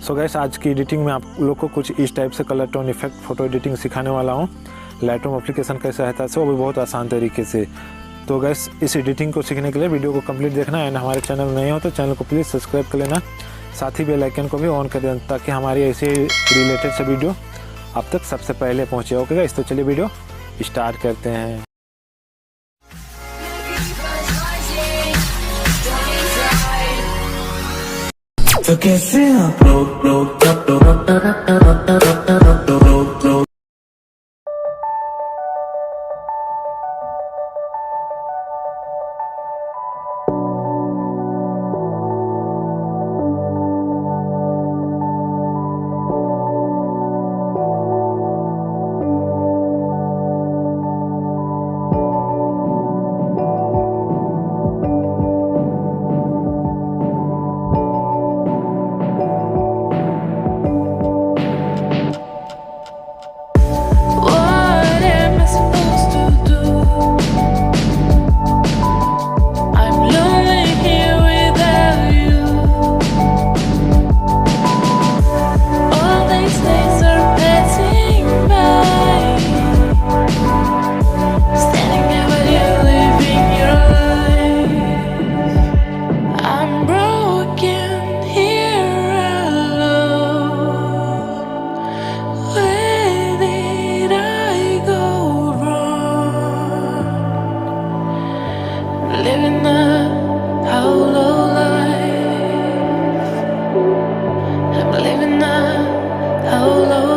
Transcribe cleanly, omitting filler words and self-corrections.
So guys, आज की editing में आप लोग को कुछ इस टाइप से colour tone effect photo editing सिखाने वाला हूँ लाइटरूम एप्लीकेशन की सहायता से, वो भी बहुत आसान तरीके से। तो गाइस, इस एडिटिंग को सीखने के लिए वीडियो को कंप्लीट देखना एंड हमारे चैनल नए हो तो चैनल को प्लीज़ सब्सक्राइब कर लेना, साथ ही बेल आइकन को भी ऑन कर देना ताकि हमारी ऐसे रिलेटेड से वीडियो आप तक सबसे पहले पहुँचे। ओके गाइस, तो चलिए वीडियो स्टार्ट करते हैं। तो कैसे आप लोग living a hollow life. I'm living a hollow